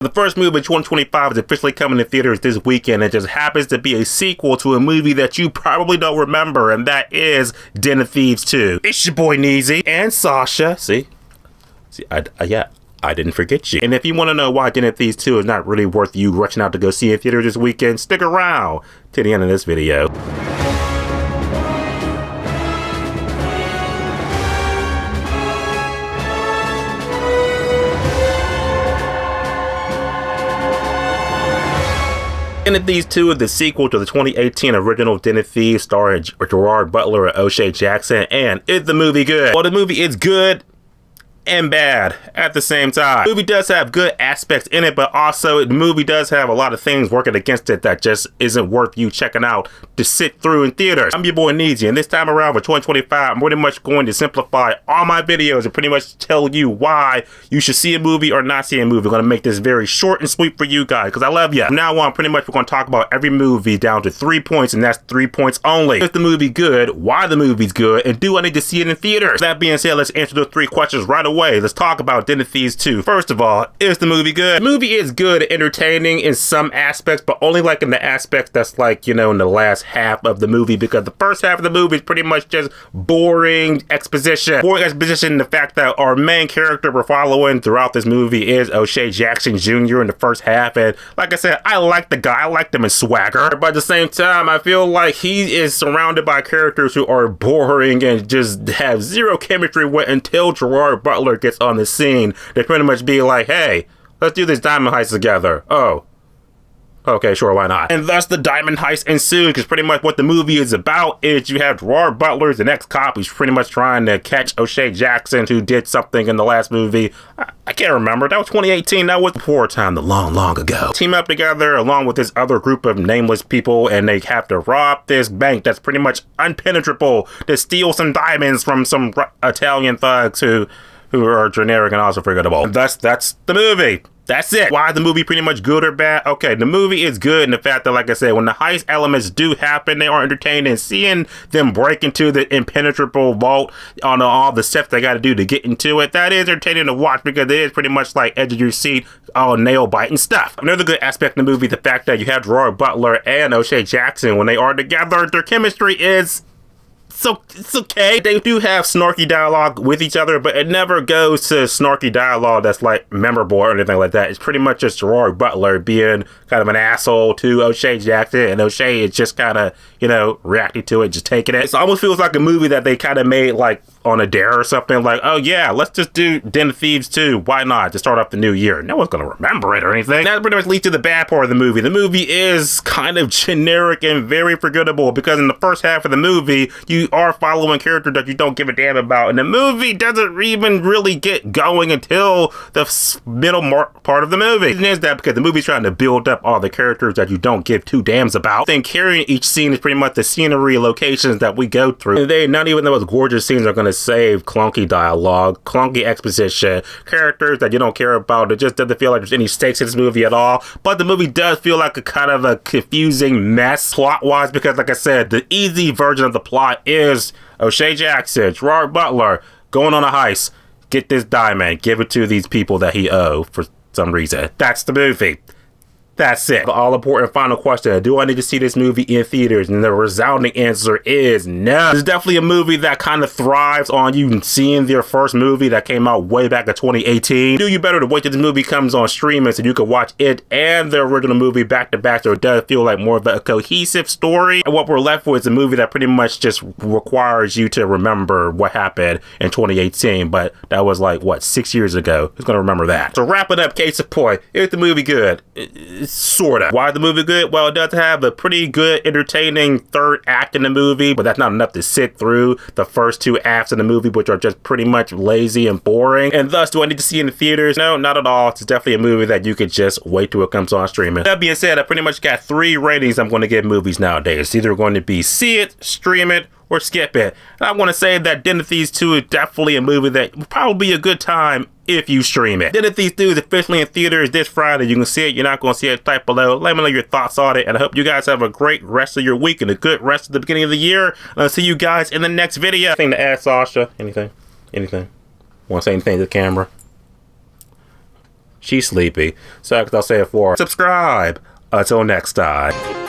The first movie of 2025 is officially coming to theaters this weekend. It just happens to be a sequel to a movie that you probably don't remember, and that is Den of Thieves 2. It's your boy Neezy and Sasha. See, I didn't forget you. And if you want to know why Den of Thieves 2 is not really worth you rushing out to go see in theaters this weekend, stick around to the end of this video. Den of Thieves 2 is the sequel to the 2018 original Den of Thieves starring Gerard, Butler, and O'Shea Jackson. And is the movie good? Well, the movie is good and bad at the same time. The movie does have good aspects in it, but also the movie does have a lot of things working against it that just isn't worth you checking out to sit through in theaters. I'm your boy Neezy, and this time around for 2025, I'm pretty much going to simplify all my videos and pretty much tell you why you should see a movie or not see a movie. I'm going to make this very short and sweet for you guys, because I love you. From now on, pretty much we're going to talk about every movie down to 3 points, and that's 3 points only. Is the movie good? Why the movie's good? And do I need to see it in theaters? That being said, let's answer those 3 questions right away. Let's talk about Den of Thieves 2. First of all, is the movie good? The movie is good, entertaining in some aspects, but only like in the aspects that's like, you know, in the last half of the movie, because the first half of the movie is pretty much just boring exposition. Boring exposition, the fact that our main character we're following throughout this movie is O'Shea Jackson Jr. in the first half, and like I said, I like the guy. I like him in swagger, but at the same time, I feel like he is surrounded by characters who are boring and just have zero chemistry with until Gerard Butler gets on the scene. They pretty much be like, hey, let's do this diamond heist together. Oh, okay, sure, why not? And thus the diamond heist ensued, because pretty much what the movie is about is you have Gerard Butler, the next cop, who's pretty much trying to catch O'Shea Jackson, who did something in the last movie. I can't remember. That was 2018. That was before time, the long ago. Team up together along with this other group of nameless people, and they have to rob this bank that's pretty much unpenetrable to steal some diamonds from some Italian thugs who are generic and also forgettable. And that's the movie. That's it. Why is the movie pretty much good or bad? Okay, the movie is good in the fact that, like I said, when the heist elements do happen, they are entertaining. Seeing them break into the impenetrable vault on all the steps they got to do to get into it, that is entertaining to watch, because it is pretty much like edge of your seat, all nail biting stuff. Another good aspect of the movie, the fact that you have Gerard Butler and O'Shea Jackson, when they are together, their chemistry is... So it's okay. They do have snarky dialogue with each other, but it never goes to snarky dialogue that's like memorable or anything like that. It's pretty much just Gerard Butler being kind of an asshole to O'Shea Jackson, and O'Shea is just kind of, you know, reacting to it, just taking it. It almost feels like a movie that they kind of made like on a dare or something, like, oh yeah, let's just do Den of Thieves 2. Why not? To start off the new year. No one's gonna remember it or anything. That pretty much leads to the bad part of the movie. The movie is kind of generic and very forgettable, because in the first half of the movie, you are following characters that you don't give a damn about, and the movie doesn't even really get going until the middle part of the movie. And is that because the movie's trying to build up all the characters that you don't give two damns about. Then carrying each scene is pretty much the scenery locations that we go through. And they, not even those gorgeous scenes, are going to save clunky dialogue, clunky exposition, characters that you don't care about. It just doesn't feel like there's any stakes in this movie at all. But the movie does feel like a kind of a confusing mess plot-wise, because like I said, the easy version of the plot is O'Shea Jackson, Gerard Butler, going on a heist, get this diamond, give it to these people that he owes for some reason. That's the movie. That's it. The all-important final question, do I need to see this movie in theaters? And the resounding answer is no. It's definitely a movie that kind of thrives on you seeing their first movie that came out way back in 2018. Do you better to wait till this movie comes on streaming so you can watch it and the original movie back to back, so it does feel like more of a cohesive story. And what we're left with is a movie that pretty much just requires you to remember what happened in 2018, but that was like, what, 6 years ago? Who's gonna remember that? So wrap it up, case in point, is the movie good? Sorta. Why is the movie good? Well, it does have a pretty good, entertaining third act in the movie, but that's not enough to sit through the first 2 acts in the movie, which are just pretty much lazy and boring. And thus, do I need to see it in the theaters? No, not at all. It's definitely a movie that you could just wait till it comes on streaming. That being said, I pretty much got 3 ratings I'm going to give movies nowadays. It's either going to be see it, stream it, or skip it. And I want to say that Den of Thieves 2 is definitely a movie that will probably be a good time if you stream it. Den of Thieves 2 is officially in theaters this Friday. You can see it. You're not going to see it. Type below. Let me know your thoughts on it. And I hope you guys have a great rest of your week and a good rest of the beginning of the year. And I'll see you guys in the next video. Anything to add, Sasha? Anything? Want to say anything to the camera? She's sleepy. So I'll say it for her. Subscribe. Until next time.